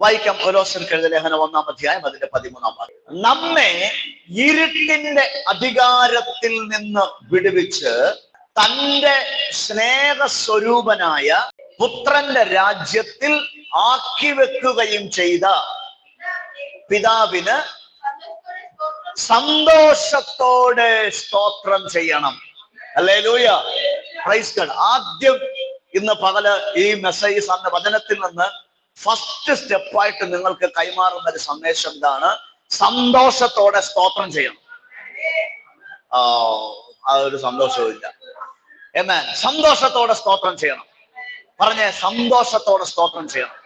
വായിക്കാം. കൊലോസ്യർക്ക് എഴുതിയ ലേഖനം 1-ാം അധ്യായം അതിന്റെ 13-ാം വാക്യം. നമ്മെ ഇരുട്ടിന്റെ അധികാരത്തിൽ നിന്ന് വിടുവിച്ച് തന്റെ സ്നേഹസ്വരൂപനായ പുത്രന്റെ രാജ്യത്തിൽ ആക്കി വെക്കുകയും ചെയ്ത പിതാവിന് സന്തോഷത്തോടെ സ്തോത്രം ചെയ്യണം. Hallelujah, praise God. ആദ്യം ഇന്ന് പകല് ഈ മെസ്സേജ് വചനത്തിൽ നിന്ന് ഫസ്റ്റ് സ്റ്റെപ്പായിട്ട് നിങ്ങൾക്ക് കൈമാറുന്ന ഒരു സന്ദേശം എന്താണ്? സന്തോഷത്തോടെ സ്തോത്രം ചെയ്യണം. ആ ഒരു സന്തോഷവും ഇല്ല. എന്നാൽ സന്തോഷത്തോടെ സ്തോത്രം ചെയ്യണം. പറഞ്ഞേ, സന്തോഷത്തോടെ സ്തോത്രം ചെയ്യണം.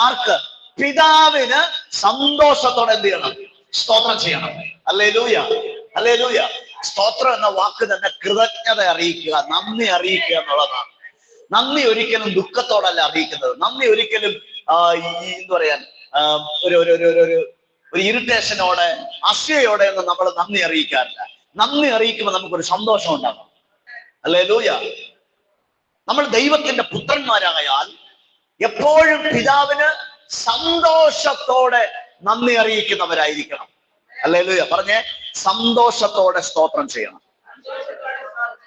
ആർക്ക്? പിതാവിന് സന്തോഷത്തോടെ എന്ത് ചെയ്യണം? സ്തോത്രം ചെയ്യണം. Hallelujah, hallelujah. സ്തോത്രം എന്ന വാക്ക് തന്നെ കൃതജ്ഞത അറിയിക്കുക, നന്ദി അറിയിക്കുക എന്നുള്ളതാണ്. നന്ദി ഒരിക്കലും ദുഃഖത്തോടല്ല അറിയിക്കുന്നത്. നന്ദി ഒരിക്കലും എന്താ പറയാൻ ഒരു ഇറിറ്റേഷനോടെ അസൂയയോടെ ഒന്നും നമ്മൾ നന്ദി അറിയിക്കാറില്ല. നന്ദി അറിയിക്കുമ്പോൾ നമുക്കൊരു സന്തോഷം ഉണ്ടാകും. ഹല്ലേലൂയ. നമ്മൾ ദൈവത്തിന്റെ പുത്രന്മാരായാൽ എപ്പോഴും പിതാവിന് സന്തോഷത്തോടെ നന്ദി അറിയിക്കുന്നവരായിരിക്കണം. ഹല്ലേലൂയ. പറഞ്ഞേ, സന്തോഷത്തോടെ സ്തോത്രം ചെയ്യണം.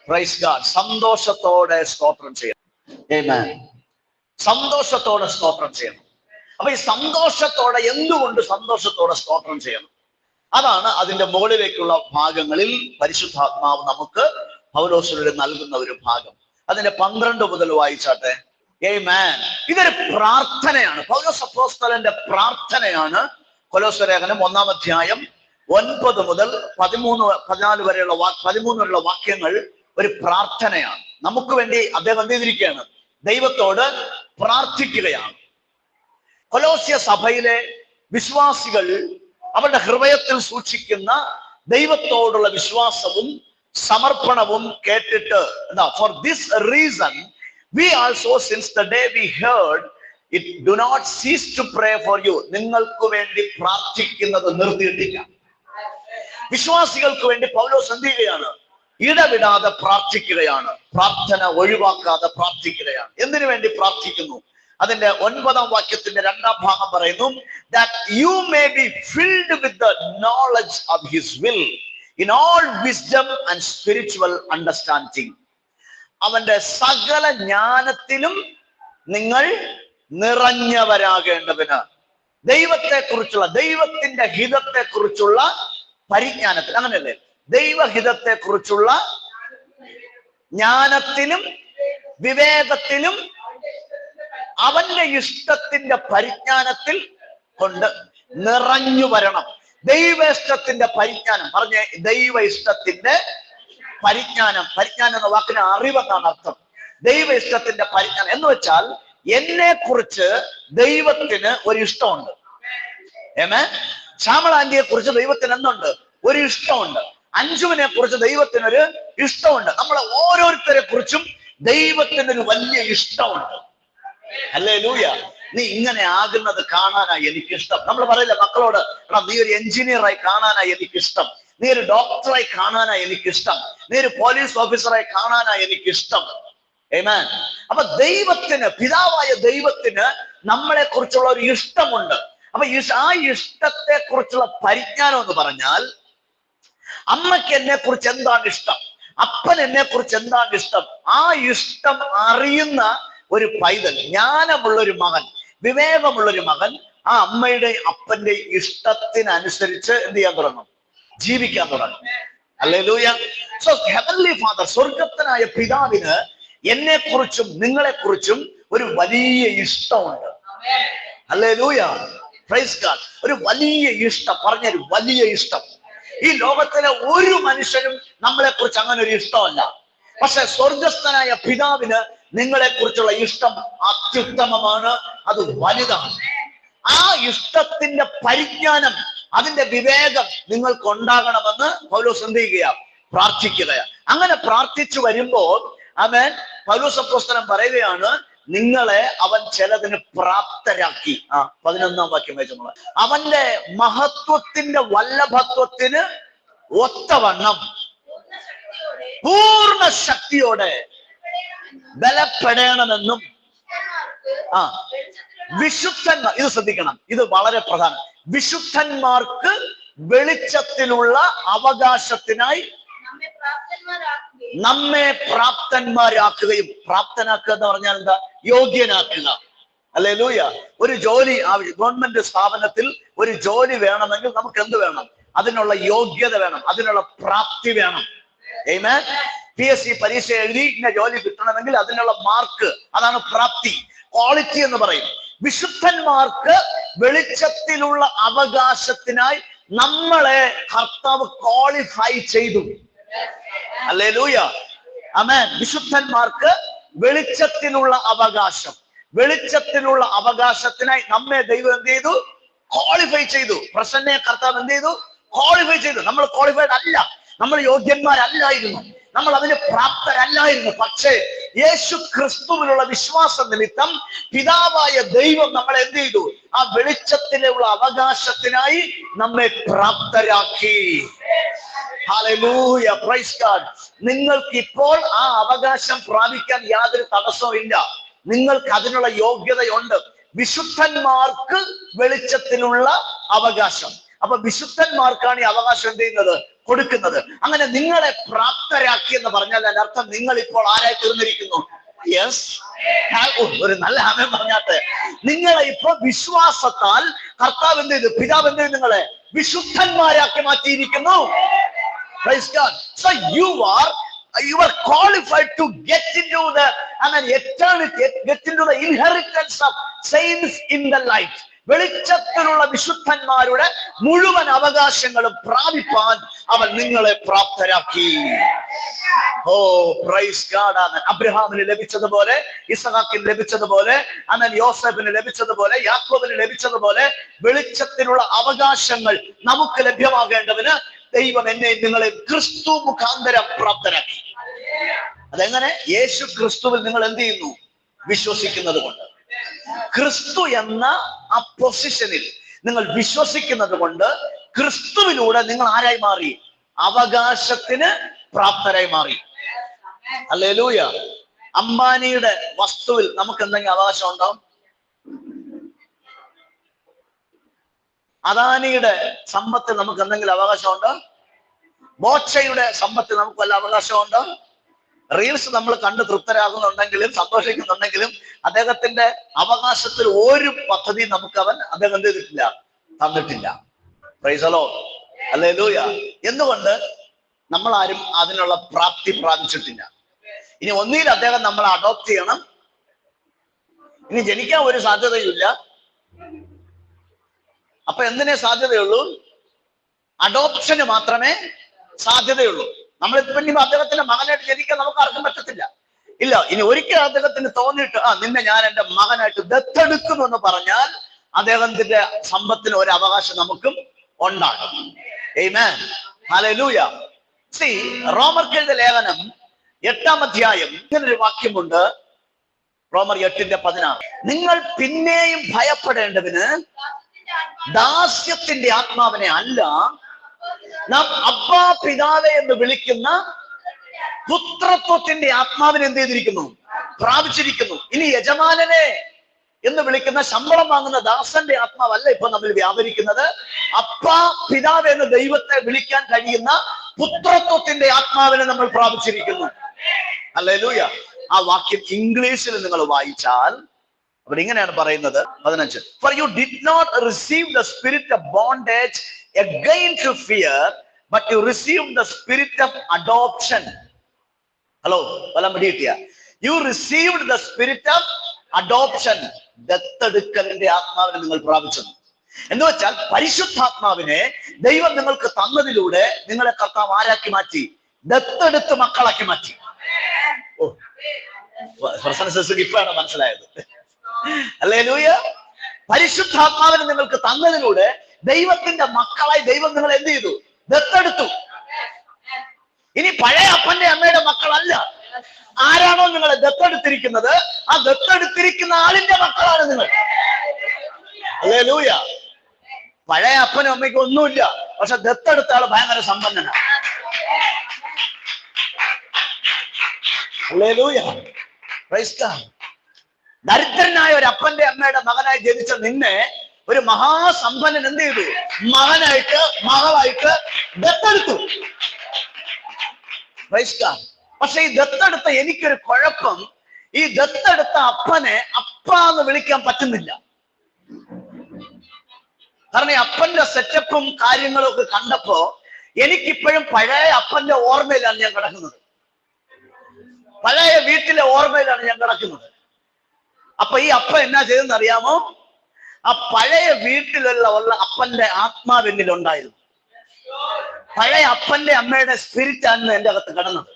Praise God. സന്തോഷത്തോടെ സ്തോത്രം ചെയ്യണം. ആമേൻ. സന്തോഷത്തോടെ സ്തോത്രം ചെയ്യണം. അപ്പൊ ഈ സന്തോഷത്തോടെ, എന്തുകൊണ്ട് സന്തോഷത്തോടെ സ്തോത്രം ചെയ്യണം? അതാണ് അതിന്റെ മുകളിലേക്കുള്ള ഭാഗങ്ങളിൽ പരിശുദ്ധാത്മാവ് നമുക്ക് പൗലോസിലൂടെ നൽകുന്ന ഒരു ഭാഗം. അതിന്റെ 12 മുതൽ വായിച്ചാട്ടെ. ആമേൻ. ഇതൊരു പ്രാർത്ഥനയാണ്. പൗലോസ് അപ്പോസ്തലന്റെ പ്രാർത്ഥനയാണ്. കൊലോസ്യ ലേഖനം 1-ാം അധ്യായം 9 മുതൽ 13 വരെയുള്ള വാക്യങ്ങൾ ഒരു പ്രാർത്ഥനയാണ്. നമുക്ക് വേണ്ടി അദ്ദേഹം എന്ത് ചെയ്തിരിക്കുകയാണ്? ദൈവത്തോട് പ്രാർത്ഥിക്കുകയാണ്. കൊലോസ്യ സഭയിലെ വിശ്വാസികൾ അവരുടെ ഹൃദയത്തിൽ സൂക്ഷിക്കുന്ന ദൈവത്തോടുള്ള വിശ്വാസവും സമർപ്പണവും കേട്ടിട്ട് എന്താ? For this reason we also, since the day we heard it, do not cease to pray for you. നിങ്ങൾക്ക് വേണ്ടി പ്രാർത്ഥിക്കുന്നത് നിർത്തിയിട്ടില്ല. വിശ്വാസികൾക്ക് വേണ്ടി പൗലോസ് എന്ത് ചെയ്യുകയാണ്? ഇടവിടാതെ പ്രാർത്ഥിക്കുകയാണ്. പ്രാർത്ഥന ഒഴിവാക്കാതെ പ്രാർത്ഥിക്കുകയാണ്. എന്തിനു വേണ്ടി പ്രാർത്ഥിക്കുന്നു? അതിന്റെ 9-ാം വാക്യത്തിന്റെ 2-ാം ഭാഗം പറയുന്നു, that you may be filled with the knowledge of his will in all wisdom and spiritual understanding. അവന്റെ സകല ജ്ഞാനത്തിലും നിങ്ങൾ നിറഞ്ഞവരാകേണ്ടതിന്, ദൈവത്തെക്കുറിച്ചുള്ള, ദൈവത്തിന്റെ ഹിതത്തെക്കുറിച്ചുള്ള പരിജ്ഞാനത്തിൽ, അങ്ങനെയല്ലേ? ദൈവഹിതത്തെക്കുറിച്ചുള്ള ജ്ഞാനത്തിലും വിവേകത്തിലും അവന്റെ ഇഷ്ടത്തിന്റെ പരിജ്ഞാനത്തിൽ കൊണ്ട് നിറഞ്ഞു വരണം. ദൈവ ഇഷ്ടത്തിന്റെ പരിജ്ഞാനം. പറഞ്ഞ, ദൈവ ഇഷ്ടത്തിന്റെ പരിജ്ഞാനം. പരിജ്ഞാനം എന്ന വാക്കിന് അറിവെന്നാണ് അർത്ഥം. ദൈവ ഇഷ്ടത്തിന്റെ പരിജ്ഞാനം എന്ന് വെച്ചാൽ എന്നെ കുറിച്ച് ദൈവത്തിന് ഒരു ഇഷ്ടമുണ്ട്. ശ്യാമളാന്റിയെ കുറിച്ച് ദൈവത്തിന് എന്തുണ്ട്? ഒരു ഇഷ്ടമുണ്ട്. അഞ്ജുവിനെ കുറിച്ച് ദൈവത്തിനൊരു ഇഷ്ടമുണ്ട്. നമ്മളെ ഓരോരുത്തരെ കുറിച്ചും ദൈവത്തിനൊരു വലിയ ഇഷ്ടമുണ്ട്. ഹല്ലേലൂയ. നീ ഇങ്ങനെ ആകുന്നത് കാണാനായി എനിക്കിഷ്ടം. നമ്മൾ പറയില്ല മക്കളോട്, എടാ നീ ഒരു എഞ്ചിനീയറായി കാണാനായി എനിക്കിഷ്ടം, നീ ഒരു ഡോക്ടറായി കാണാനായി എനിക്കിഷ്ടം, നീ ഒരു പോലീസ് ഓഫീസറായി കാണാനായി എനിക്കിഷ്ടം. ആമേൻ. അപ്പൊ ദൈവത്തിന്, പിതാവായ ദൈവത്തിന് നമ്മളെ കുറിച്ചുള്ള ഒരു ഇഷ്ടമുണ്ട്. അപ്പൊ ആ ഇഷ്ടത്തെ കുറിച്ചുള്ള പരിജ്ഞാനം എന്ന് പറഞ്ഞാൽ, അമ്മയ്ക്ക് എന്നെ കുറിച്ച് എന്താണ് ഇഷ്ടം, അപ്പൻ എന്നെ കുറിച്ച് എന്താണ് ഇഷ്ടം, ആ ഇഷ്ടം അറിയുന്ന ഒരു പൈതൽ, ജ്ഞാനമുള്ളൊരു മകൻ, വിവേകമുള്ളൊരു മകൻ ആ അമ്മയുടെ അപ്പന്റെ ഇഷ്ടത്തിനനുസരിച്ച് എന്ത് ചെയ്യാൻ തുടങ്ങും? ജീവിക്കാൻ തുടങ്ങും. ഹല്ലേലൂയ. സോ ഹെവൻലി ഫാദർ, സ്വർഗസ്ഥനായ പിതാവിന് എന്നെ കുറിച്ചും നിങ്ങളെ കുറിച്ചും ഒരു വലിയ ഇഷ്ടമുണ്ട്. Hallelujah, praise God. ഒരു വലിയ ഇഷ്ടം. പറഞ്ഞൊരു വലിയ ഇഷ്ടം. ഈ ലോകത്തിലെ ഒരു മനുഷ്യനും നമ്മളെ കുറിച്ച് അങ്ങനെ ഒരു ഇഷ്ടമല്ല. പക്ഷെ സ്വർഗസ്ഥനായ പിതാവിന് നിങ്ങളെ കുറിച്ചുള്ള ഇഷ്ടം അത്യുത്തമമാണ്, അത് വലുതാണ്. ആ ഇഷ്ടത്തിന്റെ പരിജ്ഞാനം, അതിന്റെ വിവേകം നിങ്ങൾക്ക് ഉണ്ടാകണമെന്ന് പൗലോസ് എന്ത് ചെയ്യുക? പ്രാർത്ഥിക്കുക. അങ്ങനെ പ്രാർത്ഥിച്ചു വരുമ്പോൾ ആമേൻ, പൗലോസ് അപ്പോസ്തലൻ പറയുകയാണ്, നിങ്ങളെ അവൻ ചിലതിന് പ്രാപ്തരാക്കി. 11-ാം വാക്യം വെച്ച്, അവന്റെ മഹത്വത്തിന്റെ വല്ലഭത്വത്തിന് ഒത്തവണ്ണം പൂർണ്ണ ശക്തിയോടെ ബലപ്പെടണമെന്നും വിശുദ്ധന്മാർ, ഇത് ശ്രദ്ധിക്കണം, ഇത് വളരെ പ്രധാനം. വിശുദ്ധന്മാർക്ക് വെളിച്ചത്തിലുള്ള അവകാശത്തിനായി നമ്മെ പ്രാപ്തന്മാരാക്കുകയും, പ്രാപ്തനാക്കുക എന്ന് പറഞ്ഞാൽ എന്താ? യോഗ്യനാക്കുക. ഹല്ലേലൂയ. ഒരു ജോലി ഗവൺമെന്റ് സ്ഥാപനത്തിൽ ഒരു ജോലി വേണമെങ്കിൽ നമുക്ക് എന്ത് വേണം? അതിനുള്ള യോഗ്യത വേണം, അതിനുള്ള പ്രാപ്തി വേണം. ആമേൻ. PSC പരീക്ഷ എഴുതി ഇന്ന ജോലി കിട്ടണമെങ്കിൽ അതിനുള്ള മാർക്ക്, അതാണ് പ്രാപ്തി, ക്വാളിറ്റി എന്ന് പറയും. വിശുദ്ധന്മാർക്ക് വെളിച്ചത്തിലുള്ള അവകാശത്തിനായി നമ്മളെ കർത്താവ് ക്വാളിഫൈ ചെയ്തു. ഹല്ലേലൂയ. ആമേൻ. വിശുദ്ധന്മാർക്ക് വെളിച്ചത്തിനുള്ള അവകാശം, വെളിച്ചത്തിനുള്ള അവകാശത്തിനായി നമ്മെ ദൈവം എന്ത് ചെയ്തു? ക്വാളിഫൈ ചെയ്തു. പ്രസന്നെ കർത്താവ് എന്ത് ചെയ്തു? ക്വാളിഫൈ ചെയ്തു. നമ്മൾ ക്വാളിഫൈഡ് അല്ല, നമ്മൾ യോഗ്യന്മാരല്ലായിരുന്നു, നമ്മൾ അതിന് പ്രാപ്തരല്ലായിരുന്നു. പക്ഷേ യേശു ക്രിസ്തുവിലുള്ള വിശ്വാസ നിമിത്തം പിതാവായ ദൈവം നമ്മളെ എന്ത് ചെയ്തു? ആ വെളിച്ചത്തിലുള്ള അവകാശത്തിനായി നമ്മെ പ്രാപ്തരാക്കി. Hallelujah, praise God. നിങ്ങൾക്ക് ഇപ്പോൾ ആ അവകാശം പ്രാപിക്കാൻ യാതൊരു തടസ്സവും ഇല്ല. നിങ്ങൾക്ക് അതിനുള്ള യോഗ്യതയുണ്ട്. വിശുദ്ധന്മാർക്ക് വെളിച്ചത്തിലുള്ള അവകാശം. അപ്പൊ വിശുദ്ധന്മാർക്കാണ് ഈ അവകാശം എന്ത് ചെയ്യുന്നത്? കൊടുക്കുന്നത്. അങ്ങനെ നിങ്ങളെ പ്രാപ്തരാക്കി എന്ന് പറഞ്ഞാൽ അതിനർത്ഥം നിങ്ങൾ ഇപ്പോൾ ആരായി തീർന്നിരിക്കുന്നു? യെസ്, ഒരു നല്ല ആമേൻ പറഞ്ഞാട്ടെ. നിങ്ങളെ ഇപ്പൊ വിശ്വാസത്താൽ കർത്താവ് എന്ത് ചെയ്തു? പിതാവ് എന്ത് ചെയ്തു? നിങ്ങളെ വിശുദ്ധന്മാരാക്കി മാറ്റിയിരിക്കുന്നു. Praise God. So you are qualified to get into the eternity, get into the inheritance of saints in the light. വെളിച്ചത്തിലുള്ള വിശുദ്ധന്മാരുടെ മുഴുവൻ അവകാശങ്ങളും പ്രാപിപ്പാൻ അവൻ നിങ്ങളെ പ്രാപ്തരാക്കി. ഓ, പ്രൈസ് ഗോഡ്. ആമേൻ. അബ്രഹാമിന് ലഭിച്ചതുപോലെ, ഇസഹാക്കിന് ലഭിച്ചതുപോലെ, ആമേൻ, യോസേഫിന് ലഭിച്ചതുപോലെ, യാക്കോബിന് ലഭിച്ചതുപോലെ വെളിച്ചത്തിലുള്ള അവകാശങ്ങൾ നമുക്ക് ലഭ്യമാകേണ്ടതിന് ദൈവം എന്നെ നിങ്ങളെ ക്രിസ്തു മുഖാന്തരം പ്രാപ്തരാക്കി. അതെങ്ങനെ? യേശു ക്രിസ്തുവിൽ നിങ്ങൾ എന്ത് ചെയ്യുന്നു? വിശ്വസിക്കുന്നത് കൊണ്ട്. ക്രിസ്തു എന്ന ആ പൊസിഷനിൽ നിങ്ങൾ വിശ്വസിക്കുന്നത് കൊണ്ട് ക്രിസ്തുവിലൂടെ നിങ്ങൾ ആരായി മാറി? അവകാശത്തിന് പ്രാപ്തരായി മാറി. ഹല്ലേലൂയ. അംബാനിയുടെ വസ്തുവിൽ നമുക്ക് എന്തെങ്കിലും അവകാശം ഉണ്ടോ? അദാനിയുടെ സമ്പത്തിൽ നമുക്ക് എന്തെങ്കിലും അവകാശമുണ്ടോ? ബോച്ചയുടെ സമ്പത്തിൽ നമുക്ക് വല്ല അവകാശമുണ്ടോ? റീൽസ് നമ്മൾ കണ്ട് തൃപ്തരാകുന്നുണ്ടെങ്കിലും സന്തോഷിക്കുന്നുണ്ടെങ്കിലും അദ്ദേഹത്തിന്റെ അവകാശത്തിൽ ഒരു പദ്ധതി നമുക്ക് അദ്ദേഹം എന്ത് ചെയ്തിട്ടില്ല? തന്നിട്ടില്ല. Praise the Lord. ഹല്ലേലൂയ. എന്തുകൊണ്ട്? നമ്മൾ ആരും അതിനുള്ള പ്രാപ്തി പ്രാപിച്ചിട്ടില്ല. ഇനി ഒന്നിൽ അദ്ദേഹം നമ്മളെ അഡോപ്റ്റ് ചെയ്യണം. ഇനി ജനിക്കാൻ ഒരു സാധ്യതയില്ല. അപ്പൊ എന്തിനേ സാധ്യതയുള്ളൂ? അഡോപ്ഷന് മാത്രമേ സാധ്യതയുള്ളൂ. നമ്മളിപ്പോ ഇനി അദ്ദേഹത്തിന്റെ മകനായിട്ട് ജനിക്കാൻ നമുക്ക് ആർക്കും പറ്റത്തില്ല. ഇല്ല. ഇനി ഒരിക്കൽ അദ്ദേഹത്തിന് തോന്നിയിട്ട് നിന്നെ ഞാൻ എന്റെ മകനായിട്ട് ദത്തെടുക്കുമെന്ന് പറഞ്ഞാൽ അദ്ദേഹത്തിന്റെ സമ്പത്തിന് ഒരു അവകാശം നമുക്കും ഉണ്ടാകും. ആമേൻ. ഹല്ലേലൂയ. സീ, റോമർക്കെഴുതിയ ലേഖനം 8-ാം അധ്യായം ഇങ്ങനൊരു വാക്യമുണ്ട്. റോമർ 8:16. നിങ്ങൾ പിന്നെയും ഭയപ്പെടേണ്ടതിന് ദാസ്യത്തിന്റെ ആത്മാവിനെ അല്ല, നാം അബ്ബാ പിതാവേ എന്ന് വിളിക്കുന്ന പുത്രത്വത്തിന്റെ ആത്മാവിനെ എന്ത് ചെയ്തിരിക്കുന്നു? പ്രാപിച്ചിരിക്കുന്നു. ഇനി യജമാനനെ എന്ന് വിളിക്കുന്ന ശമ്പളം വാങ്ങുന്ന ദാസന്റെ ആത്മാവല്ല ഇപ്പൊ നമ്മൾ വ്യാപരിക്കുന്നത്. അപ്പാ പിതാവ് എന്ന ദൈവത്തെ വിളിക്കാൻ കഴിയുന്ന പുത്രത്വത്തിന്റെ ആത്മാവിനെ നമ്മൾ പ്രാപിച്ചിരിക്കുന്നു. ഹല്ലേലൂയ. ആ വാക്യം ഇംഗ്ലീഷിൽ നിങ്ങൾ വായിച്ചാൽ അവിടെ ഇങ്ങനെയാണ് പറയുന്നത്. 15. For you did not receive the spirit of bondage again to fear, but you received the spirit of adoption. Hello, Vallam പിടികിട്ടിയ? You received the spirit of adoption. ദത്തെടുക്കലിന്റെ ആത്മാവിനെ നിങ്ങൾ പ്രാപിച്ചു എന്ന് വെച്ചാൽ പരിശുദ്ധാത്മാവിനെ ദൈവം നിങ്ങൾക്ക് തന്നതിലൂടെ നിങ്ങളെ കർത്താവ് ആരാക്കി മാറ്റി? ദത്തെടുത്ത് മക്കളാക്കി മാറ്റി. ഓ, ഇപ്പാണ് മനസ്സിലായത്. ഹല്ലേലൂയ. പരിശുദ്ധാത്മാവിനെ നിങ്ങൾക്ക് തന്നതിലൂടെ ദൈവത്തിന്റെ മക്കളായി ദൈവം നിങ്ങളെ എന്ത് ചെയ്തു? ദത്തെടുത്തു. ഇനി പഴയ അപ്പന്റെ അമ്മയുടെ മക്കളല്ല. ആരാണോ നിങ്ങളെ ദത്തെടുത്തിരിക്കുന്നത് ആ ദത്തെടുത്തിരിക്കുന്ന ആളിന്റെ മക്കളാണ് നിങ്ങൾ. ഹല്ലേലൂയ. പഴയ അപ്പനും അമ്മയ്ക്കും ഒന്നുമില്ല, പക്ഷെ ദത്തെടുത്ത ആള് ഭയങ്കര സമ്പന്നനാണ്. ഹല്ലേലൂയ. Praise God. ദരിദ്രനായ ഒരു അപ്പന്റെ അമ്മയുടെ മകനായി ജനിച്ച നിന്നെ ഒരു മഹാസമ്പന്നൻ എന്ത് ചെയ്തു? മകനായിട്ട് മകളായിട്ട് ദത്തെടുത്തു. പക്ഷെ ഈ ദത്തെടുത്ത എനിക്കൊരു കുഴപ്പം, ഈ ദത്തെടുത്ത അപ്പനെ അപ്പ എന്ന് വിളിക്കാൻ പറ്റുന്നില്ല. കാരണം ഈ അപ്പന്റെ സെറ്റപ്പും കാര്യങ്ങളും ഒക്കെ കണ്ടപ്പോ എനിക്കിപ്പോഴും പഴയ അപ്പന്റെ ഓർമ്മയിലാണ് ഞാൻ കിടക്കുന്നത്, പഴയ വീട്ടിലെ ഓർമ്മയിലാണ് ഞാൻ കിടക്കുന്നത്. അപ്പൊ ഈ അപ്പൻ എന്നാ ചെയ്തെന്ന് അറിയാമോ? ആ പഴയ വീട്ടിലുള്ള അപ്പന്റെ ആത്മാവ് എന്നിലുണ്ടായിരുന്നു. പഴയ അപ്പന്റെ അമ്മയുടെ സ്പിരിറ്റ് ആയിരുന്നു എന്റെ അകത്ത് കിടന്നത്.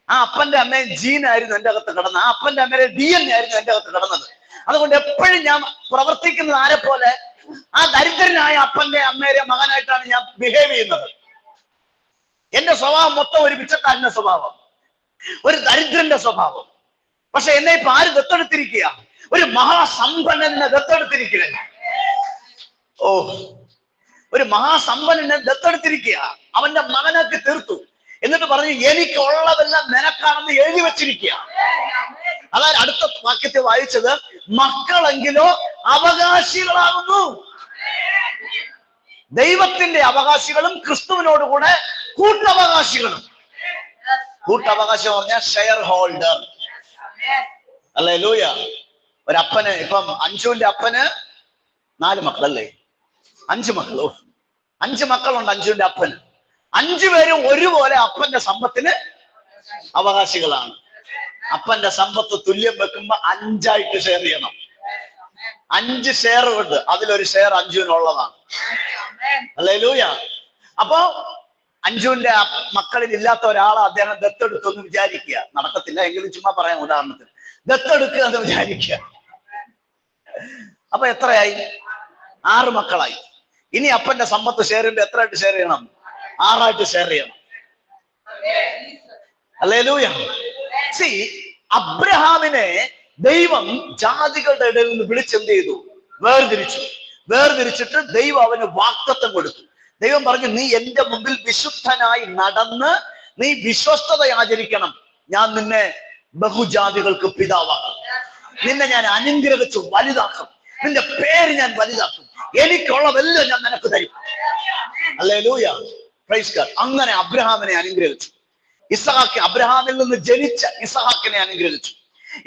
ആ അപ്പന്റെ അമ്മയും ജീനായിരുന്നു എന്റെ അകത്ത് കിടന്നത്. ആ അപ്പന്റെ അമ്മയുടെ DNA ആയിരുന്നു എന്റെ അകത്ത് കിടന്നത്. അതുകൊണ്ട് എപ്പോഴും ഞാൻ പ്രവർത്തിക്കുന്നത് ആരെ പോലെ? ആ ദരിദ്രനായ അപ്പന്റെ അമ്മയുടെ മകനായിട്ടാണ് ഞാൻ ബിഹേവ് ചെയ്യുന്നത്. എന്റെ സ്വഭാവം മൊത്തം ഒരു പിച്ചക്കാരന്റെ സ്വഭാവം, ഒരു ദരിദ്രന്റെ സ്വഭാവം. പക്ഷെ എന്നെ ഇപ്പൊ ആര് ദത്തെടുത്തിരിക്കുക? ഒരു മഹാസമ്പന്നനെ ദത്തെടുത്തിരിക്കുക. ഓ, ഒരു മഹാസമ്പന്നനെ ദത്തെടുത്തിരിക്കുക, അവന്റെ മകനാക്കി തീർത്തു. എന്നിട്ട് പറഞ്ഞു എനിക്കുള്ളതെല്ലാം നിനക്കാണെന്ന് എഴുതി വെച്ചിരിക്കുക. അതായത് അടുത്ത വാക്യത്തെ വായിച്ചത്, മക്കളെങ്കിലോ അവകാശികളാകുന്നു. ദൈവത്തിന്റെ അവകാശികളും ക്രിസ്തുവിനോടുകൂടെ കൂട്ടവകാശികളും. കൂട്ടവകാശം പറഞ്ഞാൽ ഷെയർ ഹോൾഡർ. ഹല്ലേലൂയ. ഒരപ്പന്, ഇപ്പം അഞ്ജുവിന്റെ അപ്പന് 4 മക്കളല്ലേ? 5 മക്കളോ? 5 മക്കളുണ്ട് അഞ്ജുവിന്റെ അപ്പന്. 5 പേരും ഒരുപോലെ അപ്പന്റെ സമ്പത്തിന് അവകാശികളാണ്. അപ്പന്റെ സമ്പത്ത് തുല്യം വെക്കുമ്പോ 5 ആയിട്ട് ഷെയർ ചെയ്യണം. 5 ഷെയർ ഉണ്ട്, അതിലൊരു ഷെയർ അഞ്ജുവിനുള്ളതാണ്. ഹല്ലേലൂയ. അപ്പൊ അഞ്ജുവിന്റെ മക്കളിൽ ഇല്ലാത്ത ഒരാളെ അദ്ദേഹം ദത്തെടുത്തു എന്ന് വിചാരിക്കുക. നടക്കത്തില്ല എങ്കിലും ചുമ്മാ പറയാം, ഉദാഹരണത്തിന് ദത്തെടുക്കുക എന്ന് വിചാരിക്കുക. അപ്പൊ എത്രയായി? 6 മക്കളായി. ഇനി അപ്പന്റെ സമ്പത്ത് ഷെയർ ചെയ്യുമ്പോൾ എത്രയായിട്ട് ഷെയർ ചെയ്യണം? 6 ആയിട്ട് ഷെയർ ചെയ്യണം. ഹല്ലേലൂയ. സീ, അബ്രഹാമിനെ ദൈവം ജാതികളുടെ ഇടയിൽ നിന്ന് വിളിച്ചെന്ത് ചെയ്തു? വേർതിരിച്ചിട്ട് ദൈവം അവന് വാഗ്ദത്തം കൊടുത്തു. ദൈവം പറഞ്ഞു, നീ എന്റെ മുമ്പിൽ വിശുദ്ധനായി നടന്ന് നീ വിശ്വസ്തത ആചരിക്കണം. ഞാൻ നിന്നെ ബഹുജാതികൾക്ക് പിതാവാക്കും. നിന്നെ ഞാൻ അനുഗ്രഹിച്ചു വലുതാക്കും. നിന്റെ പേര് ഞാൻ വലുതാക്കും. എനിക്കുള്ളതെല്ലാം ഞാൻ നിനക്ക് തരും. ഹല്ലേലൂയ. Praise God. അങ്ങനെ അബ്രഹാമിനെ അനുഗ്രഹിച്ചു. അബ്രഹാമിൽ നിന്ന് ജനിച്ച ഇസഹാക്കിനെ അനുഗ്രഹിച്ചു.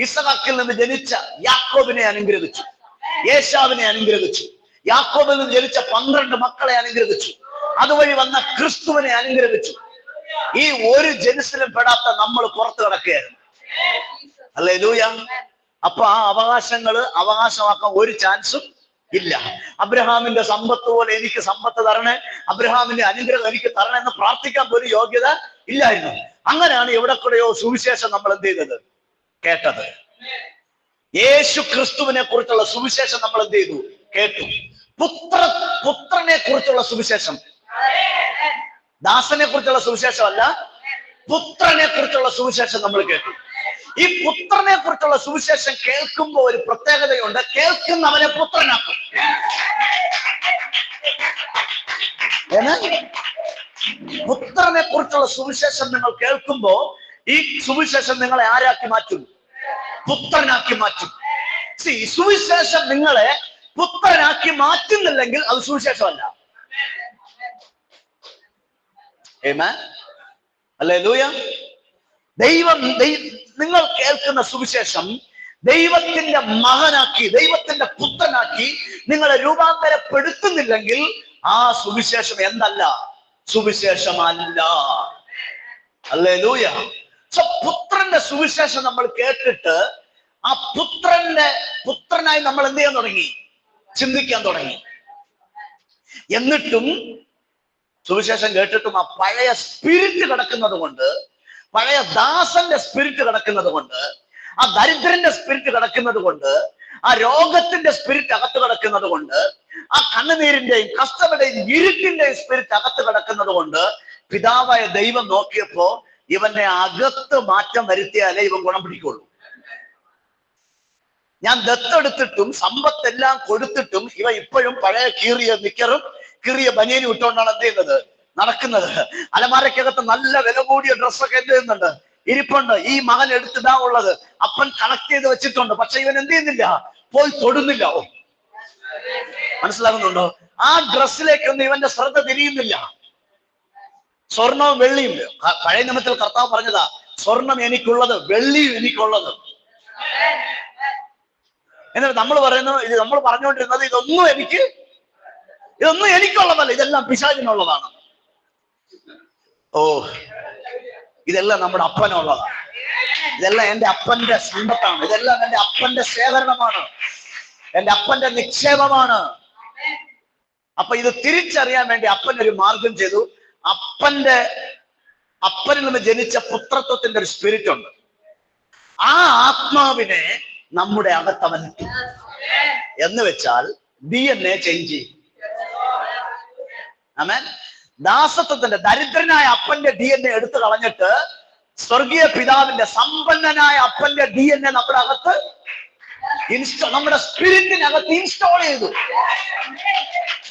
ഇസഹാക്കിൽ നിന്ന് ജനിച്ച യാക്കോബിനെ അനുഗ്രഹിച്ചു. യേശാവിനെ അനുഗ്രഹിച്ചു. യാക്കോബിൽ നിന്ന് ജനിച്ച 12 മക്കളെ അനുഗ്രഹിച്ചു. അതുവഴി വന്ന ക്രിസ്തുവിനെ അനുഗ്രഹിച്ചു. ഈ ഒരു ജനുസിലും പെടാത്ത നമ്മൾ പുറത്തു കിടക്കുകയായിരുന്നു. ഹല്ലേലൂയ. അപ്പൊ ആ അവകാശമാക്കാൻ ഒരു ചാൻസും ഇല്ല. അബ്രഹാമിന്റെ സമ്പത്ത് പോലെ എനിക്ക് സമ്പത്ത് തരണേ, അബ്രഹാമിന്റെ അനുഗ്രഹം എനിക്ക് തരണേ എന്ന് പ്രാർത്ഥിക്കാൻ പോലും യോഗ്യത ഇല്ലായിരുന്നു. അങ്ങനെയാണ് എവിടെ കൂടെയോ സുവിശേഷം നമ്മൾ എന്ത് ചെയ്തത്? കേട്ടത്. യേശു ക്രിസ്തുവിനെ കുറിച്ചുള്ള സുവിശേഷം നമ്മൾ എന്ത് ചെയ്തു? കേട്ടു. പുത്രനെ കുറിച്ചുള്ള സുവിശേഷം, ദാസനെ കുറിച്ചുള്ള സുവിശേഷമല്ല, പുത്രനെ കുറിച്ചുള്ള സുവിശേഷം നമ്മൾ കേട്ടു. ഈ പുത്രനെ കുറിച്ചുള്ള സുവിശേഷം കേൾക്കുമ്പോൾ ഒരു പ്രത്യേകതയുണ്ട്. കേൾക്കുന്നവനെ പുത്രനാക്കും. പുത്രനെ കുറിച്ചുള്ള സുവിശേഷം നിങ്ങൾ കേൾക്കുമ്പോ ഈ സുവിശേഷം നിങ്ങളെ ആരാക്കി മാറ്റും? പുത്രനാക്കി മാറ്റും. സുവിശേഷം നിങ്ങളെ പുത്രനാക്കി മാറ്റുന്നില്ലെങ്കിൽ അത് സുവിശേഷമല്ല. ആമേൻ. ഹല്ലേലൂയ. നിങ്ങൾ കേൾക്കുന്ന സുവിശേഷം ദൈവത്തിന്റെ മകനാക്കി, ദൈവത്തിന്റെ പുത്രനാക്കി നിങ്ങളെ രൂപാന്തരപ്പെടുത്തുന്നില്ലെങ്കിൽ ആ സുവിശേഷം എന്തല്ല? സുവിശേഷമല്ല. ഹല്ലേലൂയ. പുത്രന്റെ സുവിശേഷം നമ്മൾ കേട്ടിട്ട് ആ പുത്രനായി നമ്മൾ എന്ത് ചെയ്യാൻ തുടങ്ങി? ചിന്തിക്കാൻ തുടങ്ങി. എന്നിട്ടും സുവിശേഷം കേട്ടിട്ടും ആ പഴയ സ്പിരിറ്റ് കിടക്കുന്നത് കൊണ്ട്, പഴയ ദാസന്റെ സ്പിരിറ്റ് കിടക്കുന്നത് കൊണ്ട്, ആ ദരിദ്രന്റെ സ്പിരിറ്റ് കിടക്കുന്നത് കൊണ്ട്, ആ രോഗത്തിന്റെ സ്പിരിറ്റ് അകത്ത് കിടക്കുന്നത് കൊണ്ട്, ആ കണ്ണുനീരിന്റെയും കഷ്ടതയുടെയും ഇരുട്ടിന്റെയും സ്പിരിറ്റ് അകത്ത് കിടക്കുന്നത് കൊണ്ട് പിതാവായ ദൈവം നോക്കിയപ്പോ ഇവന്റെ അകത്ത് മാറ്റം വരുത്തിയാലേ ഇവൻ ഗുണം പിടിക്കുള്ളൂ. ഞാൻ ദത്തെടുത്തിട്ടും സമ്പത്തെല്ലാം കൊടുത്തിട്ടും ഇവ ഇപ്പോഴും പഴയ കീറിയ നിക്കറും കീറിയ ബനിയനും ഇട്ടുകൊണ്ടാണ് എന്ത് ചെയ്യുന്നത്? നടക്കുന്നത്. അലമാരക്കകത്ത് നല്ല വില കൂടിയ ഡ്രസ്സൊക്കെ എന്ത് ചെയ്യുന്നുണ്ട്? ഇരിപ്പുണ്ട്. ഈ മകൻ എടുത്തിടാ ഉള്ളത് അപ്പൻ കണക്ട് ചെയ്ത് വെച്ചിട്ടുണ്ട്. പക്ഷെ ഇവൻ എന്ത് ചെയ്യുന്നില്ല, പോയി തൊടുന്നില്ല. മനസ്സിലാകുന്നുണ്ടോ? ആ ഡ്രസ്സിലേക്കൊന്നും ഇവന്റെ ശ്രദ്ധ തിരിയുന്നില്ല. സ്വർണവും വെള്ളിയും, പഴയ നിയമത്തിൽ കർത്താവ് പറഞ്ഞതാ, സ്വർണം എനിക്കുള്ളത്, വെള്ളിയും എനിക്കുള്ളത്. എന്നിട്ട് നമ്മൾ പറയുന്നു, ഇത് നമ്മൾ പറഞ്ഞുകൊണ്ടിരുന്നത് ഇതൊന്നും എനിക്കുള്ളതല്ല, ഇതെല്ലാം പിശാചിനുള്ളതാണ്. ഓ, ഇതെല്ലാം നമ്മുടെ അപ്പനുള്ളതാണ്. ഇതെല്ലാം എന്റെ അപ്പന്റെ സമ്പത്താണ്. ഇതെല്ലാം എന്റെ അപ്പന്റെ ശേഖരണമാണ്, എന്റെ അപ്പന്റെ നിക്ഷേപമാണ്. അപ്പൊ ഇത് തിരിച്ചറിയാൻ വേണ്ടി അപ്പൻ ഒരു മാർഗം ചെയ്തു. അപ്പനിൽ നിന്ന് ജനിച്ച പുത്രത്വത്തിന്റെ ഒരു സ്പിരിറ്റ് ഉണ്ട്. ആ ആത്മാവിനെ നമ്മുടെ അകത്തവൻ എന്ന് വെച്ചാൽ DNA ചേഞ്ച് ചെയ്യും. ആമേൻ. ദാസത്വത്തിന്റെ ദരിദ്രനായ അപ്പന്റെ DNA എടുത്തു കളഞ്ഞിട്ട് സ്വർഗീയ പിതാവിന്റെ സമ്പന്നനായ അപ്പന്റെ DNA നമ്മുടെ അകത്ത് നമ്മുടെ സ്പിരിറ്റിനകത്ത് ഇൻസ്റ്റോൾ ചെയ്തു.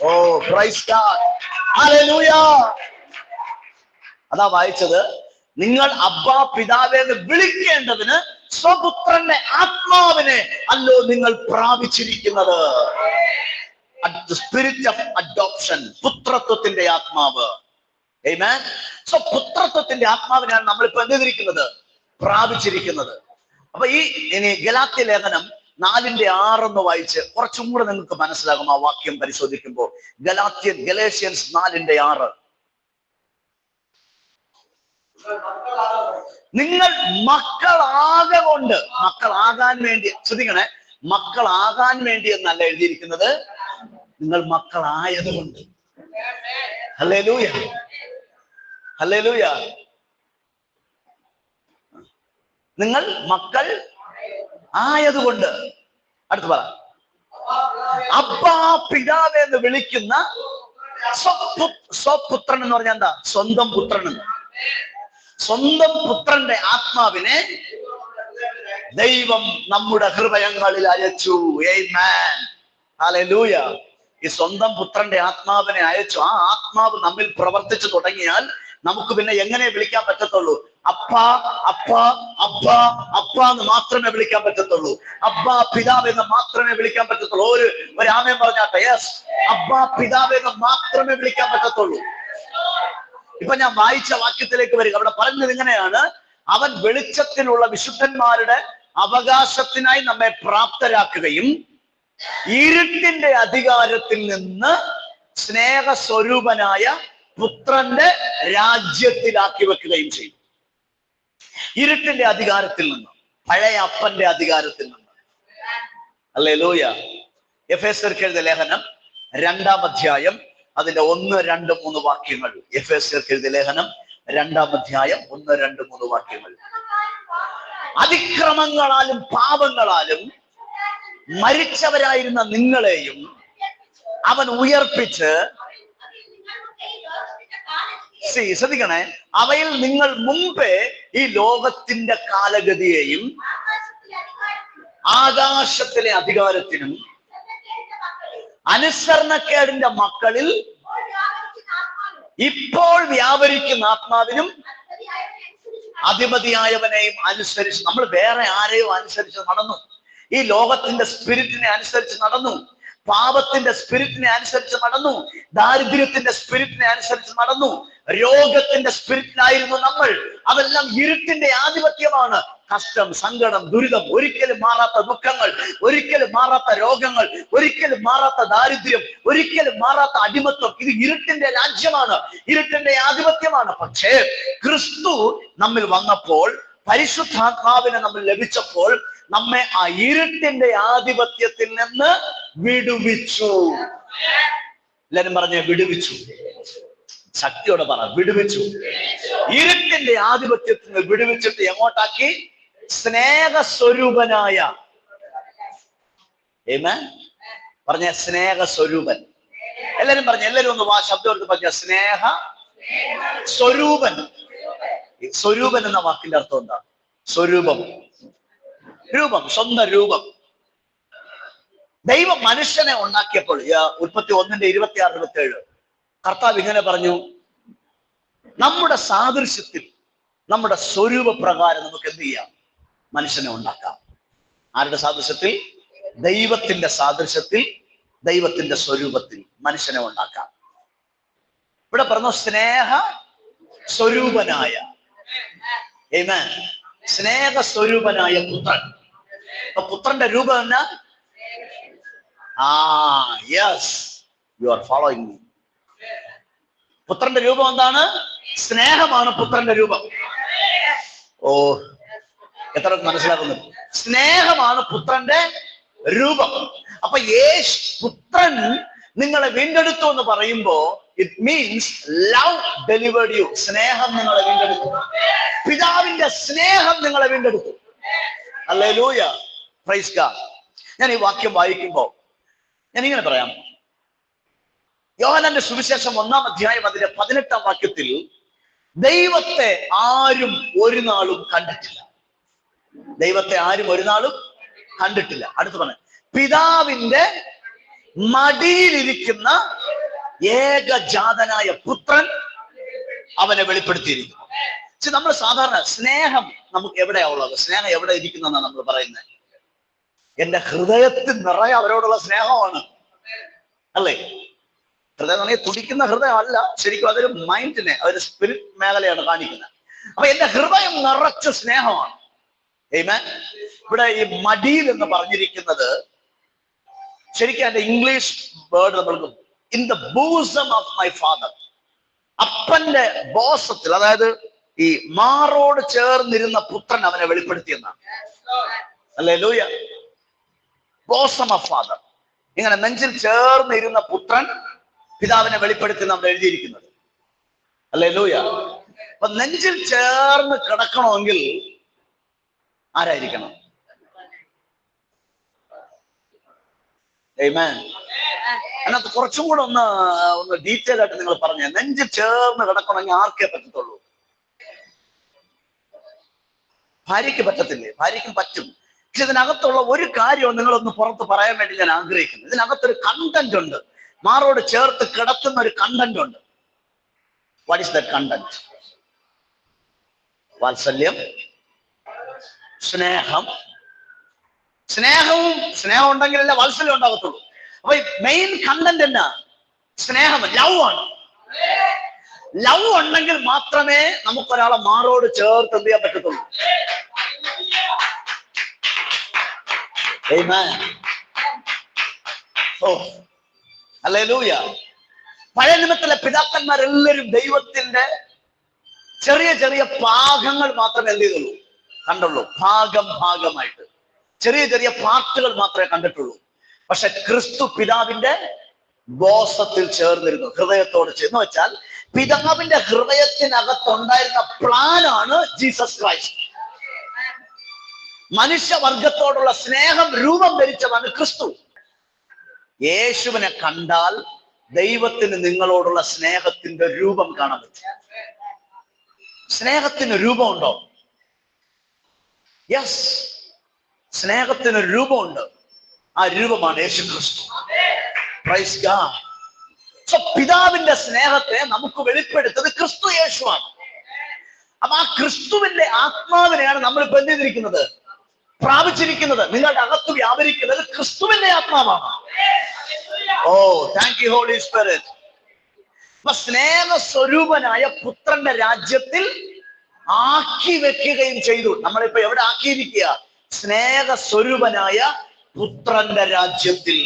ഓ, പ്രൈസ് ഗോഡ്, ഹല്ലേലൂയ. അതാ വായിച്ചത്, നിങ്ങൾ അബ്ബാ പിതാവേ എന്ന് വിളിക്കേണ്ടതിന് സ്വപുത്രന്റെ ആത്മാവിനെ അല്ലോ നിങ്ങൾ പ്രാപിച്ചിരിക്കുന്നത്. സ്പിരിറ്റ് ഓഫ് അഡോപ്ഷൻ, പുത്രത്വത്തിന്റെ ആത്മാവ്. ആമേൻ. സോ പുത്രത്വത്തിന്റെ ആത്മാവിനാണ് നമ്മളിപ്പോ എന്ത് ചെയ്തിരിക്കുന്നത്, പ്രാപിച്ചിരിക്കുന്നത്. അപ്പൊ ഇനി ഗലാത്യ ലേഖനം 4:6 വായിച്ച് കുറച്ചും കൂടെ നിങ്ങൾക്ക് മനസ്സിലാകും ആ വാക്യം പരിശോധിക്കുമ്പോൾ. ഗലേഷ്യൻസ് 4:6. നിങ്ങൾ മക്കളാകാൻ വേണ്ടി, ശ്രദ്ധിക്കണേ, മക്കളാകാൻ വേണ്ടി എന്നല്ല എഴുതിയിരിക്കുന്നത്, നിങ്ങൾ മക്കളായതുകൊണ്ട്. Hallelujah, hallelujah. നിങ്ങൾ മക്കൾ ആയതുകൊണ്ട്. അടുത്ത് പറ, അബ്ബാ പിതാവേ എന്ന് വിളിക്കുന്ന സ്വപുത്രൻ എന്ന് പറഞ്ഞാൽ എന്താ? സ്വന്തം പുത്രൻ. സ്വന്തം പുത്രന്റെ ആത്മാവിനെ ദൈവം നമ്മുടെ ഹൃദയങ്ങളിൽ അയച്ചു. ആമേൻ, ഹല്ലേലൂയ. ഈ സ്വന്തം പുത്രന്റെ ആത്മാവിനെ അയച്ചു. ആ ആത്മാവ് നമ്മിൽ പ്രവർത്തിച്ചു തുടങ്ങിയാൽ നമുക്ക് പിന്നെ എങ്ങനെ വിളിക്കാൻ പറ്റത്തുള്ളൂ? അപ്പ അപ്പ അപ്പ അപ്പ എന്ന് മാത്രമേ വിളിക്കാൻ പറ്റത്തുള്ളൂ. അബ്ബാ പിതാവ് എന്ന് മാത്രമേ വിളിക്കാൻ പറ്റത്തുള്ളൂ. ഒരു ആമേൻ പറഞ്ഞാട്ടെ. യെസ്, അബ്ബാ പിതാവ് എന്ന് മാത്രമേ വിളിക്കാൻ പറ്റത്തുള്ളൂ. ഇപ്പൊ ഞാൻ വായിച്ച വാക്യത്തിലേക്ക് വരിക. അവിടെ പറയുന്നത് ഇങ്ങനെയാണ്, അവൻ വെളിച്ചത്തിലുള്ള വിശുദ്ധന്മാരുടെ അവകാശത്തിനായി നമ്മെ പ്രാപ്തരാക്കുകയും ഇരുട്ടിന്റെ അധികാരത്തിൽ നിന്ന് സ്നേഹസ്വരൂപനായ പുത്രന്റെ രാജ്യത്തിലാക്കി വെക്കുകയും ചെയ്യും. ഇരുട്ടിന്റെ അധികാരത്തിൽ നിന്ന്, പഴയ അപ്പന്റെ അധികാരത്തിൽ നിന്ന്. ഹല്ലേലൂയ. എഫേസ്യർക്ക് എഴുതിയ ലേഖനം 2-ാം അധ്യായം അതിന്റെ 1, 2, 3 വാക്യങ്ങൾ. എഫേസ്യർക്ക് എഴുതിയ ലേഖനം 2-ാം അധ്യായം 1, 2, 3 വാക്യങ്ങൾ. അതിക്രമങ്ങളാലും പാപങ്ങളാലും മരിച്ചവരായിരുന്ന നിങ്ങളെയും അവൻ ഉയർപ്പിച്ച്, ശ്രദ്ധിക്കണേ, അവയിൽ നിങ്ങൾ മുമ്പേ ഈ ലോകത്തിന്റെ കാലഗതിയെയും ആകാശത്തിലെ അധികാരത്തിനും അനുസരണക്കേടിന്റെ മക്കളിൽ ഇപ്പോൾ വ്യാപരിക്കുന്ന ആത്മാവിനും അധിപതിയായവനെയും അനുസരിച്ച്. നമ്മൾ വേറെ ആരെയോ അനുസരിച്ച് നടന്നു, ഈ ലോകത്തിന്റെ സ്പിരിറ്റിനെ അനുസരിച്ച് നടന്നു, പാപത്തിന്റെ സ്പിരിറ്റിനെ അനുസരിച്ച് നടന്നു, ദാരിദ്ര്യത്തിന്റെ സ്പിരിറ്റിനെ അനുസരിച്ച് നടന്നു, രോഗത്തിന്റെ സ്പിരിറ്റിലായിരുന്നു നമ്മൾ. അതെല്ലാം ഇരുട്ടിന്റെ ആധിപത്യമാണ്. കഷ്ടം, സങ്കടം, ദുരിതം, ഒരിക്കലും മാറാത്ത ദുഃഖങ്ങൾ, ഒരിക്കലും മാറാത്ത രോഗങ്ങൾ, ഒരിക്കലും മാറാത്ത ദാരിദ്ര്യം, ഒരിക്കലും മാറാത്ത അടിമത്വം, ഇത് ഇരുട്ടിന്റെ രാജ്യമാണ്, ഇരുട്ടിന്റെ ആധിപത്യമാണ്. പക്ഷേ ക്രിസ്തു നമ്മിൽ വന്നപ്പോൾ, പരിശുദ്ധാത്മാവിനെ നമ്മൾ ലഭിച്ചപ്പോൾ നമ്മെ ആ ഇരുട്ടിന്റെ ആധിപത്യത്തിൽ നിന്ന് വിടുവിച്ചു. എല്ലാരും പറഞ്ഞേ, വിടുവിച്ചു. ശക്തിയോടെ പറ, വിടുവിച്ചു. ഇരുട്ടിന്റെ ആധിപത്യത്തിൽ നിന്ന് വിടുവിച്ചിട്ട് എങ്ങോട്ടാക്കി? സ്നേഹസ്വരൂപനായ. ആമേൻ. പറഞ്ഞ സ്നേഹസ്വരൂപൻ. എല്ലാരും പറഞ്ഞ, എല്ലാരും ഒന്ന് ശബ്ദം എടുത്ത് പറഞ്ഞ, സ്നേഹ സ്വരൂപൻ. സ്വരൂപൻ എന്ന വാക്കിന്റെ അർത്ഥം എന്താ? സ്വരൂപം, രൂപം, സ്വന്തം രൂപം. ദൈവം മനുഷ്യനെ ഉണ്ടാക്കിയപ്പോൾ, ഉൽപ്പത്തി 1:26-27 കർത്താവ് ഇങ്ങനെ പറഞ്ഞു, നമ്മുടെ സാദൃശ്യത്തിൽ നമ്മുടെ സ്വരൂപപ്രകാരം നമുക്ക് എന്ത് ചെയ്യാം? മനുഷ്യനെ ഉണ്ടാക്കാം. ആരുടെ സാദൃശ്യത്തിൽ? ദൈവത്തിന്റെ സാദൃശ്യത്തിൽ, ദൈവത്തിന്റെ സ്വരൂപത്തിൽ മനുഷ്യനെ ഉണ്ടാക്കാം. ഇവിടെ പറഞ്ഞു സ്നേഹ സ്വരൂപനായ, ആമേൻ, സ്നേഹ സ്വരൂപനായ പുത്രൻ. അപ്പൊ പുത്രന്റെ രൂപം എന്നാ? Yes, you are following me. പുത്രന്റെ രൂപം എന്താണ്? സ്നേഹമാണ് പുത്രന്റെ രൂപം. ഓ, എത്ര മനസ്സിലാക്കുന്നു? സ്നേഹമാണ് പുത്രന്റെ രൂപം. അപ്പൊ പുത്രൻ നിങ്ങളെ വീണ്ടെടുത്തു എന്ന് പറയുമ്പോ it means love delivered you. സ്നേഹം നിങ്ങളെ വീണ്ടെടുത്തു. പിതാവിന്റെ സ്നേഹം നിങ്ങളെ വീണ്ടെടുത്തു. ഹല്ലേലൂയ, പ്രൈസ് ഗോഡ്. ഞാൻ ഈ വാക്യം വായിക്കുമ്പോ ഞാൻ ഇങ്ങനെ പറയാം. യോഹന്നാന്റെ സുവിശേഷം 1-ാം അധ്യായം അതിന്റെ 18-ാം വാക്യത്തിൽ ദൈവത്തെ ആരും ഒരു നാളും കണ്ടിട്ടില്ല. ദൈവത്തെ ആരും ഒരു നാളും കണ്ടിട്ടില്ല. അടുത്ത് പറഞ്ഞു, പിതാവിന്റെ മടിയിലിരിക്കുന്ന ഏകജാതനായ പുത്രൻ അവനെ വെളിപ്പെടുത്തിയിരിക്കുന്നു. പക്ഷെ നമ്മൾ സാധാരണ സ്നേഹം നമുക്ക് എവിടെയാ ഉള്ളത്? സ്നേഹം എവിടെ ഇരിക്കുന്നതെന്നാണ് നമ്മൾ പറയുന്നത്. എന്റെ ഹൃദയത്തിൽ നിറയെ അവരോടുള്ള സ്നേഹമാണ്, അല്ലേ? ഹൃദയം എന്ന് തുടിക്കുന്ന ഹൃദയം അല്ല, ശരിക്കും അതൊരു മൈൻഡിനെ, അതൊരു സ്പിരിറ്റ് മേഖലയാണ് കാണിക്കുന്നത്. അപ്പൊ എന്റെ ഹൃദയം നിറച്ച സ്നേഹമാണ്. ആമേൻ. ഇവിടെ ഈ മടിയിൽ എന്ന് പറഞ്ഞിരിക്കുന്നത് ശരിക്കും അതിന്റെ ഇംഗ്ലീഷ് വേർഡ് നമ്മൾക്ക് in the bosom of my father. അപ്പന്റെ ബോസത്തിൽ, അതായത് ഈ മാറോട് ചേർന്നിരുന്ന പുത്രൻ അവനെ വെളിപ്പെടുത്തിയെന്നാണ്. ഹല്ലേലൂയ. ബോസം ഓഫ് ഫാദർ, ഇങ്ങനെ നെഞ്ചിൽ ചേർന്നിരുന്ന പുത്രൻ പിതാവിനെ വെളിപ്പെടുത്തി നമ്മൾ എഴുതിയിരിക്കുന്നത്. ഹല്ലേലൂയ. അപ്പൊ നെഞ്ചിൽ ചേർന്ന് കിടക്കണമെങ്കിൽ ആരായിരിക്കണം? ആമേൻ. അതിനകത്ത് കുറച്ചും കൂടെ ഒന്ന് ഡീറ്റെയിൽ ആയിട്ട് നിങ്ങൾ പറഞ്ഞ, നെഞ്ചിൽ ചേർന്ന് കിടക്കണമെങ്കിൽ ആർക്കേ പറ്റത്തുള്ളൂ? ഭാര്യയ്ക്ക് പറ്റത്തില്ലേ? ഭാര്യയ്ക്കും പറ്റും. പക്ഷെ ഇതിനകത്തുള്ള ഒരു കാര്യം നിങ്ങളൊന്ന് പുറത്ത് പറയാൻ വേണ്ടി ഞാൻ ആഗ്രഹിക്കുന്നു. ഇതിനകത്തൊരു കണ്ടന്റ് ഉണ്ട്, മാറോട് ചേർത്ത് കിടത്തുന്ന ഒരു കണ്ടന്റ് ഉണ്ട്. What is that content? വാത്സല്യം, സ്നേഹം. സ്നേഹം ഉണ്ടെങ്കിലല്ലേ വാത്സല്യം ഉണ്ടാകത്തുള്ളൂ. അപ്പൊ മെയിൻ കണ്ടന്റ് എന്നാ? സ്നേഹം, ലവ് ആണ്. ലവ് ഉണ്ടെങ്കിൽ മാത്രമേ നമുക്കൊരാളെ മാറോട് ചേർത്ത് എന്ത് ചെയ്യാൻ പറ്റത്തുള്ളൂ. ആമേൻ. ഓ, ഹല്ലേലൂയ. പഴയ നിയമത്തിലെ പിതാക്കന്മാരെല്ലാവരും ദൈവത്തിന്റെ ചെറിയ ചെറിയ ഭാഗങ്ങൾ മാത്രമേ എന്ത് ചെയ്തുള്ളൂ, കണ്ടുള്ളൂ. ഭാഗമായിട്ട് ചെറിയ ചെറിയ പാർട്ടുകൾ മാത്രമേ കണ്ടിട്ടുള്ളൂ. പക്ഷെ ക്രിസ്തു പിതാവിന്റെ ബോസത്തിൽ ചേർന്നിരുന്നു, ഹൃദയത്തോട് ചേർന്ന് വെച്ചാൽ പിതാവിന്റെ ഹൃദയത്തിനകത്തുണ്ടായിരുന്ന പ്ലാനാണ് ജീസസ് ക്രൈസ്റ്റ്. മനുഷ്യവർഗത്തോടുള്ള സ്നേഹം രൂപം ധരിച്ചതാണ് ക്രിസ്തു. യേശുവിനെ കണ്ടാൽ ദൈവത്തിന് നിങ്ങളോടുള്ള സ്നേഹത്തിന്റെ രൂപം കാണാൻ പറ്റും. സ്നേഹത്തിന് രൂപമുണ്ടോ? യെസ്, സ്നേഹത്തിന് രൂപമുണ്ട്. ആ രൂപമാണ് യേശു ക്രിസ്തു. Praise God. സോ പിതാവിന്റെ സ്നേഹത്തെ നമുക്ക് വെളിപ്പെടുത്തത് ക്രിസ്തു യേശുവാണ്. അപ്പൊ ആ ക്രിസ്തുവിന്റെ ആത്മാവിനെയാണ് നമ്മൾ ഇപ്പൊ എന്ത് ചെയ്തിരിക്കുന്നത്? പ്രാപിച്ചിരിക്കുന്നത്. നിങ്ങളുടെ അകത്ത് വ്യാപരിക്കുന്നത് ക്രിസ്തുവിന്റെ ആത്മാവാണ്. ഓ, താങ്ക് യു ഹോളി സ്പിരിറ്റ്. അപ്പൊ സ്നേഹ സ്വരൂപനായ പുത്രന്റെ രാജ്യത്തിൽ ആക്കി വെക്കുകയും ചെയ്തു. നമ്മളിപ്പോ എവിടെ ആക്കിയിരിക്കുക? സ്നേഹ സ്വരൂപനായ പുത്രന്റെ രാജ്യത്തിൽ.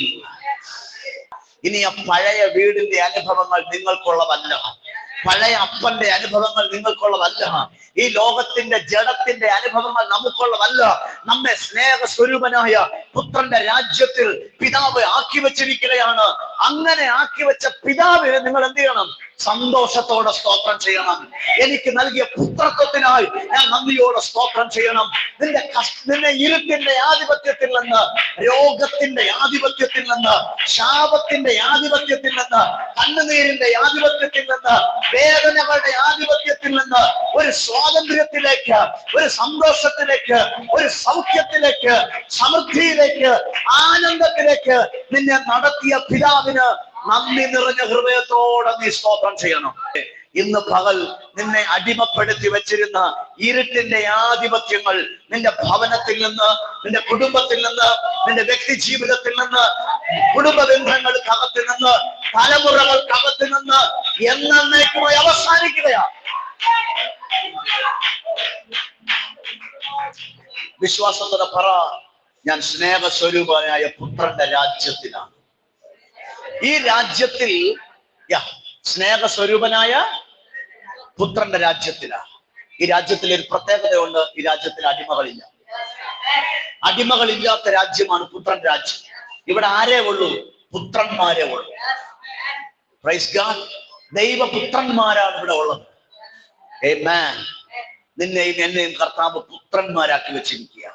ഇനി ആ പഴയ വീടിന്റെ അനുഭവങ്ങൾ നിങ്ങൾക്കുള്ളതല്ല, പഴയ അപ്പന്റെ അനുഭവങ്ങൾ നിങ്ങൾക്കുള്ളതല്ല, ഈ ലോകത്തിന്റെ ജഡത്തിന്റെ അനുഭവങ്ങൾ നമുക്കുള്ളതല്ല. നമ്മെ സ്നേഹ സ്വരൂപനായ പുത്രന്റെ രാജ്യത്തിൽ പിതാവ് ആക്കി വെച്ചിരിക്കുകയാണ്. അങ്ങനെ ആക്കി വെച്ച പിതാവിന് നിങ്ങൾ എന്ത് ചെയ്യണം? സന്തോഷത്തോടെ സ്തോത്രം ചെയ്യണം. എനിക്ക് നൽകിയ പുത്രത്വത്തിനായി ഞാൻ നന്ദിയോടെ സ്തോത്രം ചെയ്യണം. നിന്നെ ഇരുട്ടിന്റെ ആധിപത്യത്തിൽ നിന്ന്, രോഗത്തിന്റെ ആധിപത്യത്തിൽ നിന്ന്, ശാപത്തിന്റെ ആധിപത്യത്തിൽ നിന്ന്, കണ്ണുനീരിന്റെ ആധിപത്യത്തിൽ നിന്ന്, വേദനകളുടെ ആധിപത്യത്തിൽ നിന്ന് ഒരു സ്വാതന്ത്ര്യത്തിലേക്ക്, ഒരു സന്തോഷത്തിലേക്ക്, ഒരു സൗഖ്യത്തിലേക്ക്, സമൃദ്ധിയിലേക്ക്, ആനന്ദത്തിലേക്ക് നിന്നെ നടത്തിയ പിതാവിന് നന്ദി നിറഞ്ഞ ഹൃദയത്തോടെ നീ സ്തോത്രം ചെയ്യണം. ഇന്ന് പകൽ നിന്നെ അടിമപ്പെടുത്തി വെച്ചിരുന്ന ഇരുട്ടിന്റെ ആധിപത്യങ്ങൾ നിന്റെ ഭവനത്തിൽ നിന്ന്, നിന്റെ കുടുംബത്തിൽ നിന്ന്, നിന്റെ വ്യക്തി ജീവിതത്തിൽ നിന്ന്, കുടുംബ ബന്ധങ്ങൾക്കകത്ത് നിന്ന്, തലമുറകൾക്കകത്ത് നിന്ന് എന്നേക്കുമായി അവസാനിക്കുകയാണ്. വിശ്വാസത്തോടെ പറ, ഞാൻ സ്നേഹസ്വരൂപനായ പുത്രന്റെ രാജ്യത്തിലാണ്. ഈ രാജ്യത്തിൽ സ്നേഹസ്വരൂപനായ പുത്രന്റെ രാജ്യത്തിലാണ്. ഈ രാജ്യത്തിൽ ഒരു പ്രത്യേകതയുണ്ട്. ഈ രാജ്യത്തിൽ അടിമകളില്ല. അടിമകളില്ലാത്ത രാജ്യമാണ് പുത്രന്റെ രാജ്യം. ഇവിടെ ആരേ ഉള്ളൂ? പുത്രന്മാരേ ഉള്ളൂ. Praise God. ദൈവപുത്രന്മാരാണ് ഇവിടെ ഉള്ളത്. ആമേൻ. നിന്നെയും എന്നെയും കർത്താവ് പുത്രന്മാരാക്കി വെച്ചിരിക്കുക,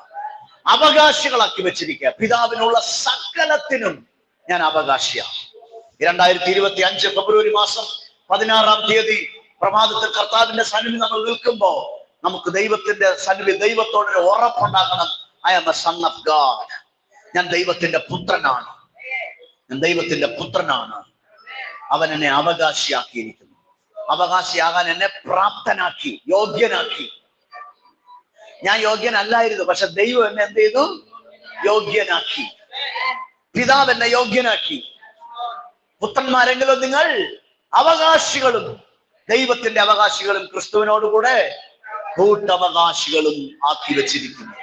അവകാശികളാക്കി വെച്ചിരിക്കുക. പിതാവിനുള്ള സകലത്തിനും ഞാൻ അവകാശിയാണ്. 2025 ഫെബ്രുവരി മാസം 16-ാം തീയതി പ്രഭാതത്തിൽ കർത്താവിന്റെ സന്നിധി നമ്മൾ നിൽക്കുമ്പോ നമുക്ക് ദൈവത്തിന്റെ സന്നിധി, ദൈവത്തോടൊരു ഉറപ്പുണ്ടാകണം. I am a son of God. ഞാൻ ദൈവത്തിന്റെ പുത്രനാണ്. ഞാൻ ദൈവത്തിന്റെ പുത്രനാണ്. അവൻ എന്നെ അവകാശിയാക്കിയിരിക്കുന്നു. അവകാശിയാകാൻ എന്നെ പ്രാപ്തനാക്കി, യോഗ്യനാക്കി. ഞാൻ യോഗ്യനല്ലായിരുന്നു, പക്ഷെ ദൈവം എന്നെ എന്ത് ചെയ്തു? യോഗ്യനാക്കി. പിതാവ് എന്നെ യോഗ്യനാക്കി. പുത്രന്മാരെങ്കിലും നിങ്ങൾ അവകാശികളും, ദൈവത്തിന്റെ അവകാശികളും ക്രിസ്തുവിനോടുകൂടെ കൂട്ടവകാശികളും ആക്കി വെച്ചിരിക്കുന്നു.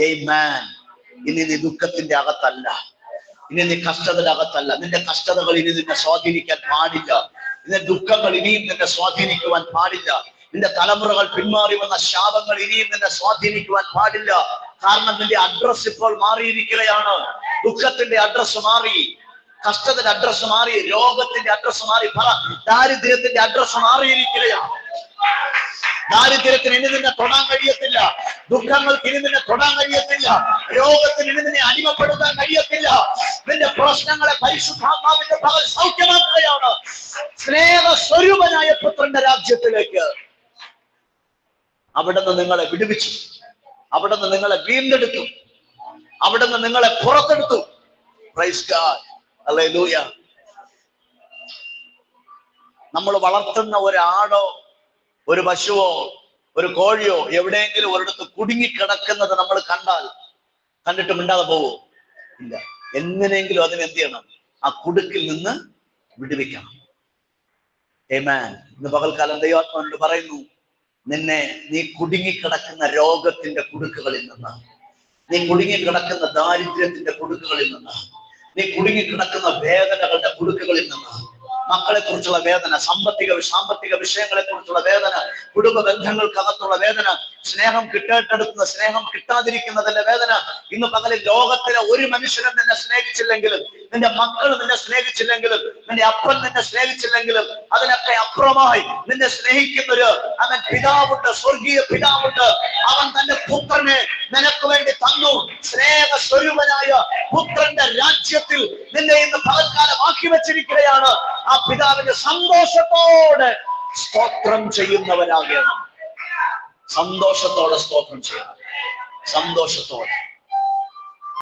ആമേൻ. ഇനി നീ ദുഃഖത്തിന്റെ അകത്തല്ല, ഇനി നീ കഷ്ടതയുടെ അകത്തല്ല. നിന്റെ കഷ്ടതകൾ ഇനി നിന്നെ സ്വാധീനിക്കാൻ പാടില്ല. നിന്റെ ദുഃഖങ്ങൾ ഇനിയും നിന്നെ സ്വാധീനിക്കുവാൻ പാടില്ല. നിന്റെ തലമുറകൾ പിന്മാറി വന്ന ശാപങ്ങൾ ഇനിയും നിന്നെ സ്വാധീനിക്കുവാൻ പാടില്ല. കാരണം നിന്റെ അഡ്രസ് ഇപ്പോൾ മാറിയിരിക്കുകയാണ്. ദുഃഖത്തിന്റെ അഡ്രസ് മാറി, കഷ്ടത്തിന്റെ അഡ്രസ് മാറി, രോഗത്തിന്റെ അഡ്രസ് മാറി, ദാരിദ്ര്യത്തിന്റെ അഡ്രസ് മാറിയിരിക്കുകയാണ്. ദാരിദ്ര്യത്തിന് ഇനി നിന്നെ തൊടാൻ കഴിയത്തില്ല. ദുഃഖങ്ങൾക്ക് ഇനി നിന്നെ തൊടാൻ കഴിയത്തില്ല. രോഗത്തിന് ഇനി നിന്നെ അടിമപ്പെടുത്താൻ കഴിയത്തില്ല. നിന്റെ പ്രശ്നങ്ങളെ പരിശുദ്ധാത്മാവിന്റെ പകൽ സൗഖ്യമാക്കുകയാണ്. സ്നേഹസ്വരൂപനായ പുത്രന്റെ രാജ്യത്തിലേക്ക് അവിടുന്ന് നിങ്ങളെ വിടുവിച്ചു. അവിടുന്ന് നിങ്ങളെ വീണ്ടെടുത്തു. അവിടുന്ന് നിങ്ങളെ പുറത്തെടുത്തു. Praise God. ഹല്ലേലൂയ. നമ്മൾ വളർത്തുന്ന ഒരാടോ ഒരു പശുവോ ഒരു കോഴിയോ എവിടെയെങ്കിലും ഒരിടത്ത് കുടുങ്ങിക്കിടക്കുന്നത് നമ്മൾ കണ്ടിട്ട് മിണ്ടാതെ പോവോ? ഇല്ല. എങ്ങനെയെങ്കിലും അതിനെന്ത് ചെയ്യണം? ആ കുടുക്കിൽ നിന്ന് വിടുവിക്കണം. ആമേൻ. ഇന്ന് പകൽക്കാലം ദൈവാത്മാവിനോട് പറയുന്നു, നീ കുടുങ്ങിക്കിടക്കുന്ന രോഗത്തിന്റെ കുടുക്കുകളിൽ നിന്ന്, നീ കുടുങ്ങിക്കിടക്കുന്ന ദാരിദ്ര്യത്തിന്റെ കുടുക്കുകളിൽ നിന്ന്, നീ കുടുങ്ങിക്കിടക്കുന്ന വേദനകളുടെ കുടുക്കുകളിൽ നിന്ന്, മക്കളെ കുറിച്ചുള്ള വേദന, സാമ്പത്തിക വിഷയങ്ങളെ കുറിച്ചുള്ള വേദന, കുടുംബ ബന്ധങ്ങൾക്കകത്തുള്ള വേദന, സ്നേഹം കിട്ടേണ്ടടുക്കുന്ന സ്നേഹം കിട്ടാതിരിക്കുന്നതിന്റെ വേദന. ഇന്ന് പകലിൽ ലോകത്തിലെ ഒരു മനുഷ്യനും നിന്നെ സ്നേഹിച്ചില്ലെങ്കിലും, നിന്റെ മക്കൾ നിന്നെ സ്നേഹിച്ചില്ലെങ്കിലും, നിന്റെ അപ്പൻ നിന്നെ സ്നേഹിച്ചില്ലെങ്കിലും, അതിനൊക്കെ അപ്പുറമായി നിന്നെ സ്നേഹിക്കുന്നൊരു അവൻ പിതാവുണ്ട്, സ്വർഗീയ പിതാവുണ്ട്. അവൻ തന്റെ പുത്രനെ നിനക്ക് വേണ്ടി തന്നു. സ്നേഹസ്വരൂപനായ പുത്രന്റെ രാജ്യത്തിൽ നിന്നെ ഇന്ന് പകൽക്കാലം ആക്കി വെച്ചിരിക്കുകയാണ്. ആ പിതാവിന്റെ സന്തോഷത്തോടെ സ്തോത്രം ചെയ്യുന്നവരാകണം. സന്തോഷത്തോടെ സ്തോത്രം ചെയ്യണം. സന്തോഷത്തോടെ.